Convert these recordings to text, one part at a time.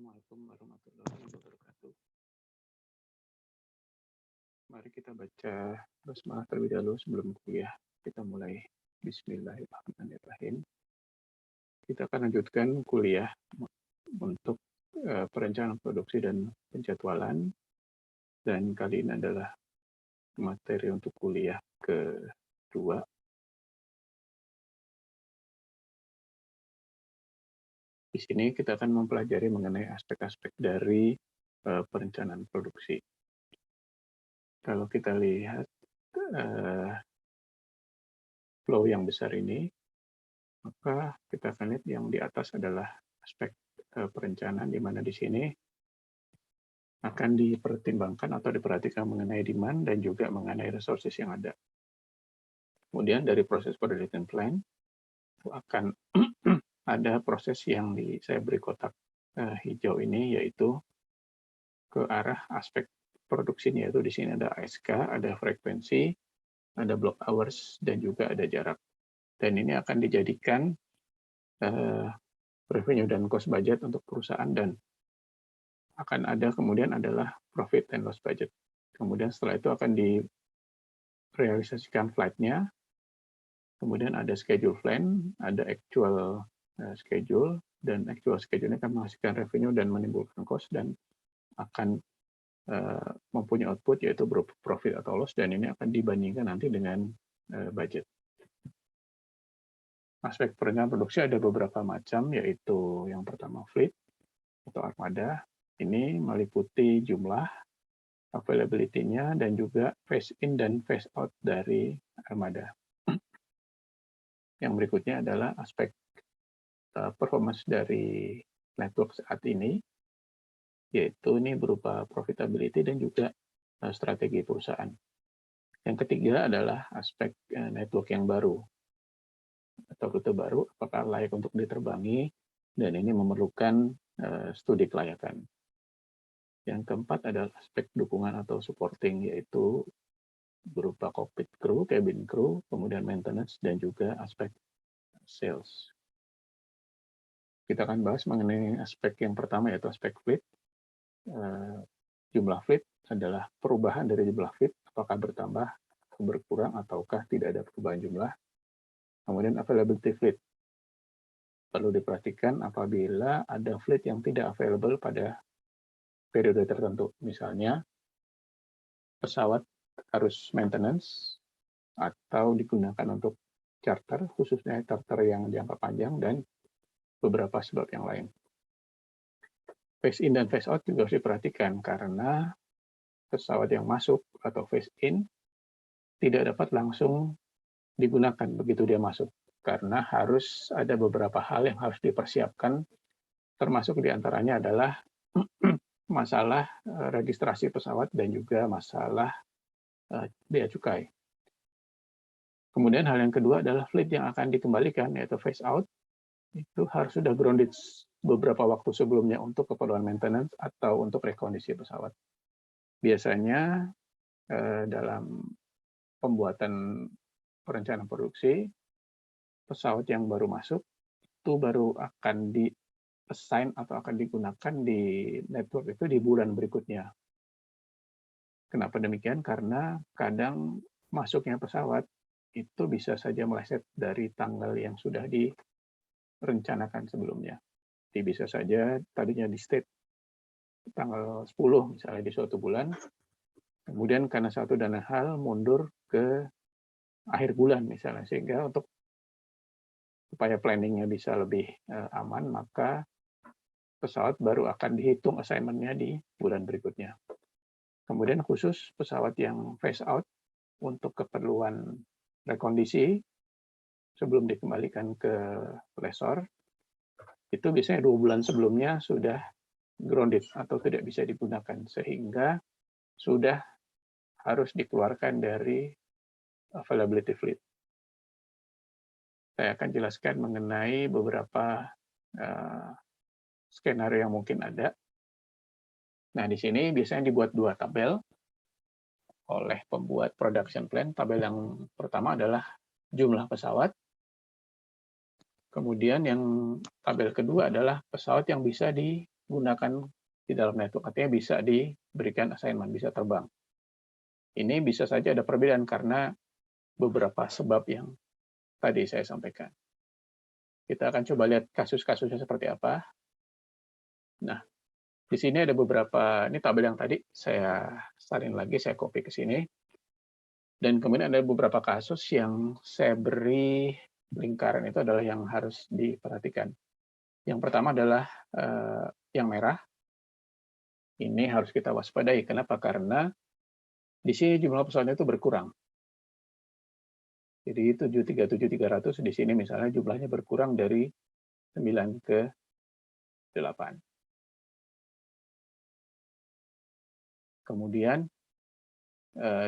Assalamualaikum warahmatullahi wabarakatuh. Mari kita baca basmalah terlebih dahulu sebelum kuliah kita mulai. Bismillahirrahmanirrahim. Kita akan lanjutkan kuliah untuk perencanaan produksi dan penjadwalan. Dan kali ini adalah materi untuk kuliah kedua. Di sini kita akan mempelajari mengenai aspek-aspek dari perencanaan produksi. Kalau kita lihat flow yang besar ini, maka kita akan lihat yang di atas adalah aspek perencanaan, di mana di sini akan dipertimbangkan atau diperhatikan mengenai demand dan juga mengenai resources yang ada. Kemudian dari proses production plan itu akan ada proses yang saya beri kotak hijau ini, yaitu ke arah aspek produksi, yaitu di sini ada ASK, ada frekuensi, ada block hours, dan juga ada jarak. Dan ini akan dijadikan revenue dan cost budget untuk perusahaan, dan akan ada kemudian adalah profit and loss budget. Kemudian setelah itu akan direalisasikan flight-nya, kemudian ada schedule plan, ada actual schedule, dan actual schedule ini akan menghasilkan revenue dan menimbulkan cost, dan akan mempunyai output yaitu profit atau loss, dan ini akan dibandingkan nanti dengan budget. Aspek perencanaan produksi ada beberapa macam, yaitu yang pertama fleet atau armada. Ini meliputi jumlah, availability-nya, dan juga phase in dan phase out dari armada. Yang berikutnya adalah aspek performance dari network saat ini, yaitu ini berupa profitability dan juga strategi perusahaan. Yang ketiga adalah aspek network yang baru atau rute baru, apakah layak untuk diterbangi, dan ini memerlukan studi kelayakan. Yang keempat adalah aspek dukungan atau supporting, yaitu berupa cockpit crew, cabin crew, kemudian maintenance, dan juga aspek sales. Kita akan bahas mengenai aspek yang pertama, yaitu aspek fleet. Jumlah fleet adalah perubahan dari jumlah fleet, apakah bertambah, berkurang, ataukah tidak ada perubahan jumlah. Kemudian availability fleet. Perlu diperhatikan apabila ada fleet yang tidak available pada periode tertentu. Misalnya, pesawat harus maintenance atau digunakan untuk charter, khususnya charter yang jangka panjang, dan beberapa sebab yang lain. Phase in dan phase out juga harus diperhatikan, karena pesawat yang masuk atau phase in tidak dapat langsung digunakan begitu dia masuk, karena harus ada beberapa hal yang harus dipersiapkan, termasuk diantaranya adalah masalah registrasi pesawat dan juga masalah bea cukai. Kemudian hal yang kedua adalah fleet yang akan dikembalikan, yaitu phase out, itu harus sudah grounded beberapa waktu sebelumnya untuk keperluan maintenance atau untuk rekondisi pesawat. Biasanya dalam pembuatan perencanaan produksi, pesawat yang baru masuk itu baru akan di-assign atau akan digunakan di network itu di bulan berikutnya. Kenapa demikian? Karena kadang masuknya pesawat itu bisa saja meleset dari tanggal yang sudah direncanakan sebelumnya. Jadi bisa saja tadinya di state tanggal 10 misalnya di suatu bulan, kemudian karena satu dan lain hal mundur ke akhir bulan misalnya, sehingga untuk supaya planningnya bisa lebih aman, maka pesawat baru akan dihitung assignment-nya di bulan berikutnya. Kemudian khusus pesawat yang phase out untuk keperluan rekondisi sebelum dikembalikan ke lessor, itu biasanya 2 bulan sebelumnya sudah grounded atau tidak bisa digunakan, sehingga sudah harus dikeluarkan dari availability fleet. Saya akan jelaskan mengenai beberapa skenario yang mungkin ada. Nah, di sini biasanya dibuat 2 tabel oleh pembuat production plan. Tabel yang pertama adalah jumlah pesawat. Kemudian yang tabel kedua adalah pesawat yang bisa gunakan di dalam network, artinya bisa diberikan assignment, bisa terbang. Ini bisa saja ada perbedaan karena beberapa sebab yang tadi saya sampaikan. Kita akan coba lihat kasus-kasusnya seperti apa. Nah, di sini ada beberapa, ini tabel yang tadi saya salin lagi, saya copy ke sini. Dan kemudian ada beberapa kasus yang saya beri lingkaran, itu adalah yang harus diperhatikan. Yang pertama adalah yang merah. Ini harus kita waspadai. Kenapa? Karena di sini jumlah pesawatnya itu berkurang. Jadi 737-300 di sini misalnya jumlahnya berkurang dari 9 ke 8. Kemudian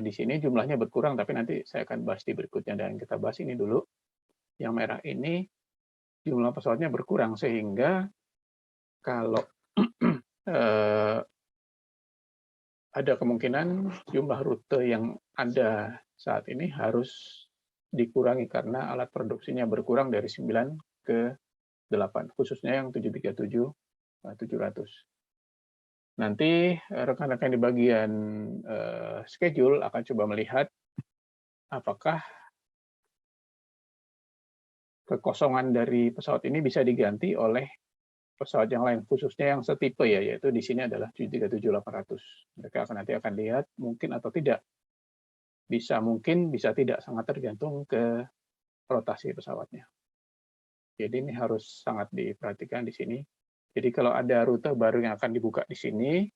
di sini jumlahnya berkurang, tapi nanti saya akan bahas di berikutnya, dan kita bahas ini dulu. Yang merah ini jumlah pesawatnya berkurang, sehingga kalau ada kemungkinan jumlah rute yang ada saat ini harus dikurangi karena alat produksinya berkurang dari 9 ke 8, khususnya yang 737-700. Nanti rekan-rekan di bagian schedule akan coba melihat apakah kekosongan dari pesawat ini bisa diganti oleh pesawat yang lain, khususnya yang setipe ya, yaitu di sini adalah 737-800. Mereka nanti akan lihat mungkin atau tidak. Bisa mungkin, bisa tidak, sangat tergantung ke rotasi pesawatnya. Jadi ini harus sangat diperhatikan di sini. Jadi kalau ada rute baru yang akan dibuka di sini,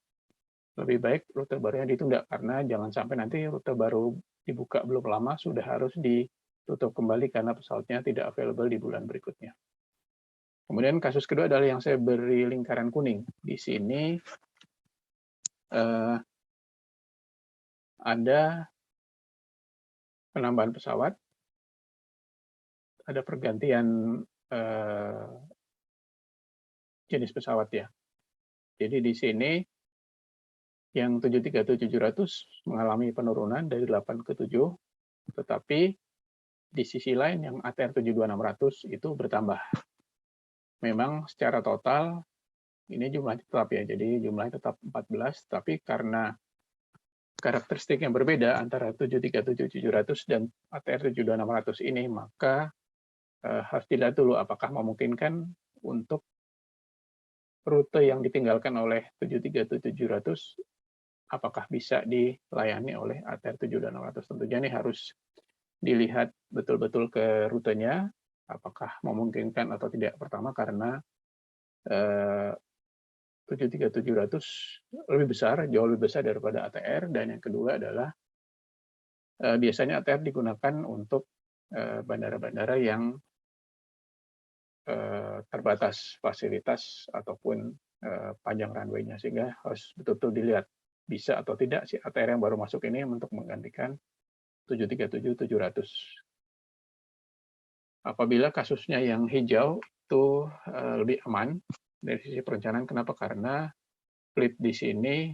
lebih baik rute barunya ditunda, karena jangan sampai nanti rute baru dibuka belum lama sudah harus ditutup kembali karena pesawatnya tidak available di bulan berikutnya. Kemudian kasus kedua adalah yang saya beri lingkaran kuning. Di sini ada penambahan pesawat, ada pergantian jenis pesawat ya. Jadi di sini yang 737-700 mengalami penurunan dari 8 ke 7, tetapi di sisi lain yang ATR 72600 itu bertambah. Memang secara total ini jumlahnya tetap ya, jadi jumlahnya tetap 14, tapi karena karakteristik yang berbeda antara 737-700 dan ATR 72600 ini, maka harus dilihat dulu apakah memungkinkan untuk rute yang ditinggalkan oleh 737-700 apakah bisa dilayani oleh ATR 72600. Tentunya ini harus dilihat betul-betul ke rutenya, apakah memungkinkan atau tidak. Pertama karena 737-700 lebih besar, jauh lebih besar daripada ATR, dan yang kedua adalah biasanya ATR digunakan untuk bandara-bandara yang terbatas fasilitas ataupun panjang runway-nya, sehingga harus betul-betul dilihat bisa atau tidak si ATR yang baru masuk ini untuk menggantikan 737-700. Apabila kasusnya yang hijau itu lebih aman dari sisi perencanaan. Kenapa? Karena fleet di sini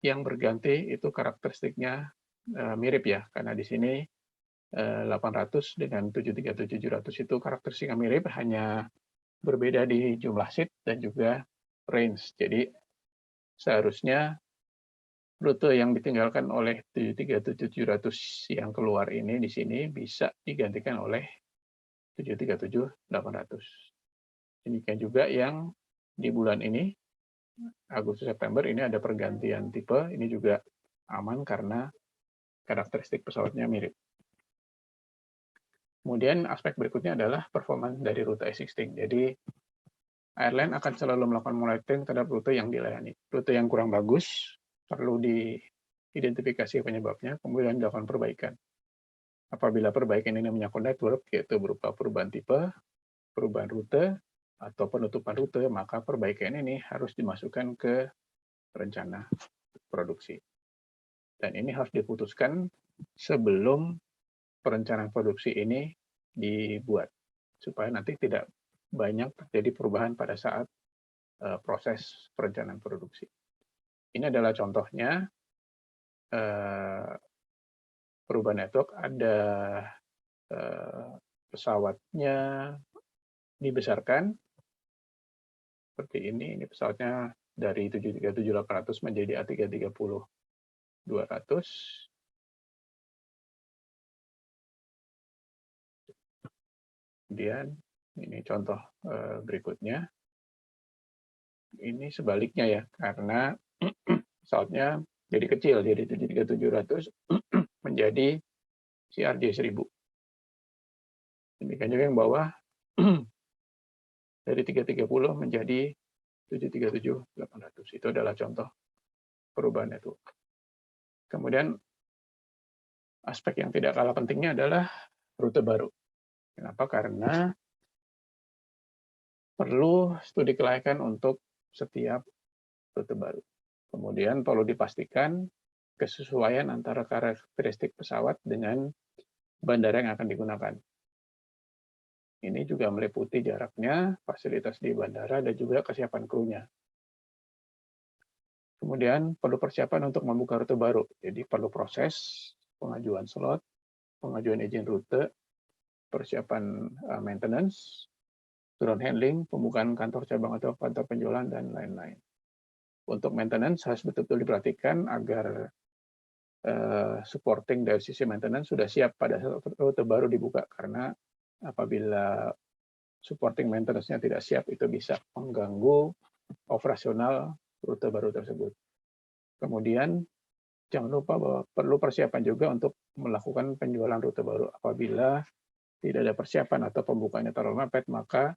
yang berganti itu karakteristiknya mirip ya, karena di sini 800 dengan 737-700 itu karakteristiknya mirip, hanya berbeda di jumlah seat dan juga range. Jadi seharusnya rute yang ditinggalkan oleh 737-700 yang keluar ini di sini bisa digantikan oleh 737-800. Demikian juga yang di bulan ini, Agustus September, ini ada pergantian tipe, ini juga aman karena karakteristik pesawatnya mirip. Kemudian aspek berikutnya adalah performa dari rute existing. Jadi airline akan selalu melakukan monitoring terhadap rute yang dilayani. Rute yang kurang bagus perlu diidentifikasi penyebabnya, kemudian dilakukan perbaikan. Apabila perbaikan ini menyangkut network, yaitu berupa perubahan tipe, perubahan rute, atau penutupan rute, maka perbaikan ini harus dimasukkan ke rencana produksi. Dan ini harus diputuskan sebelum perencanaan produksi ini dibuat, supaya nanti tidak banyak terjadi perubahan pada saat proses perencanaan produksi. Ini adalah contohnya perubahan network, ada pesawatnya dibesarkan, seperti ini pesawatnya dari 737-800 menjadi A330-200. Kemudian ini contoh berikutnya. Ini sebaliknya ya, karena pesawatnya jadi kecil, jadi 737-700 menjadi CRJ-1000. Demikian juga yang bawah dari 330 menjadi 737-800. Itu adalah contoh perubahan itu. Kemudian aspek yang tidak kalah pentingnya adalah rute baru. Kenapa? Karena perlu studi kelayakan untuk setiap rute baru. Kemudian perlu dipastikan kesesuaian antara karakteristik pesawat dengan bandara yang akan digunakan. Ini juga meliputi jaraknya, fasilitas di bandara, dan juga kesiapan krunya. Kemudian perlu persiapan untuk membuka rute baru. Jadi perlu proses pengajuan slot, pengajuan izin rute, persiapan maintenance, ground handling, pembukaan kantor cabang atau kantor penjualan, dan lain-lain. Untuk maintenance harus betul-betul diperhatikan agar supporting dari sisi maintenance sudah siap pada saat rute baru dibuka, karena apabila supporting maintenance-nya tidak siap, itu bisa mengganggu operasional rute baru tersebut. Kemudian jangan lupa bahwa perlu persiapan juga untuk melakukan penjualan rute baru. Apabila tidak ada persiapan atau pembukaannya terlalu mepet, maka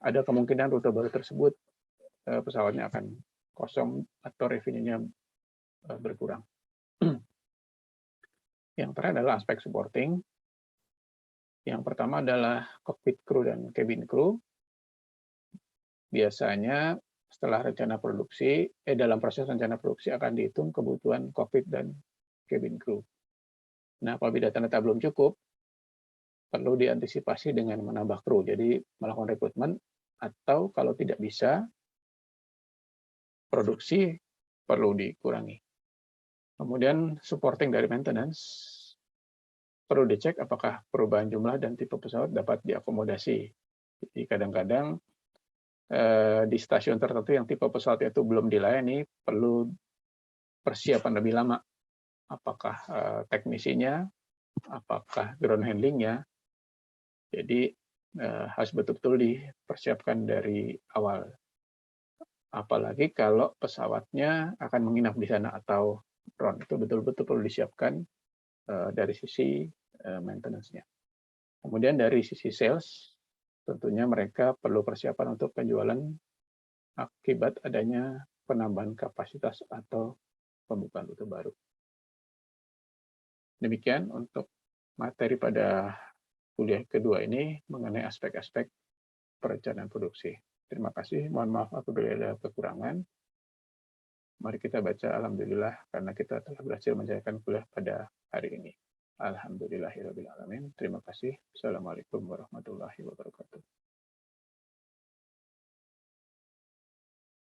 ada kemungkinan rute baru tersebut pesawatnya akan kosong atau revenue-nya berkurang. Yang terakhir adalah aspek supporting. Yang pertama adalah cockpit crew dan cabin crew. Biasanya setelah rencana produksi, dalam proses rencana produksi akan dihitung kebutuhan cockpit dan cabin crew. Nah, apabila data belum cukup, perlu diantisipasi dengan menambah kru. Jadi melakukan rekrutmen, atau kalau tidak bisa, produksi perlu dikurangi. Kemudian supporting dari maintenance, perlu dicek apakah perubahan jumlah dan tipe pesawat dapat diakomodasi. Jadi kadang-kadang di stasiun tertentu yang tipe pesawatnya itu belum dilayani, perlu persiapan lebih lama. Apakah teknisinya, apakah ground handlingnya. Jadi harus betul-betul dipersiapkan dari awal. Apalagi kalau pesawatnya akan menginap di sana atau drone, itu betul-betul perlu disiapkan dari sisi maintenance-nya. Kemudian dari sisi sales, tentunya mereka perlu persiapan untuk penjualan akibat adanya penambahan kapasitas atau pembukaan rute baru. Demikian untuk materi pada kuliah kedua ini mengenai aspek-aspek perencanaan produksi. Terima kasih, mohon maaf apabila ada kekurangan. Mari kita baca alhamdulillah karena kita telah berhasil menjalankan kuliah pada hari ini. Alhamdulillahirabbil alamin. Terima kasih. Assalamualaikum warahmatullahi wabarakatuh.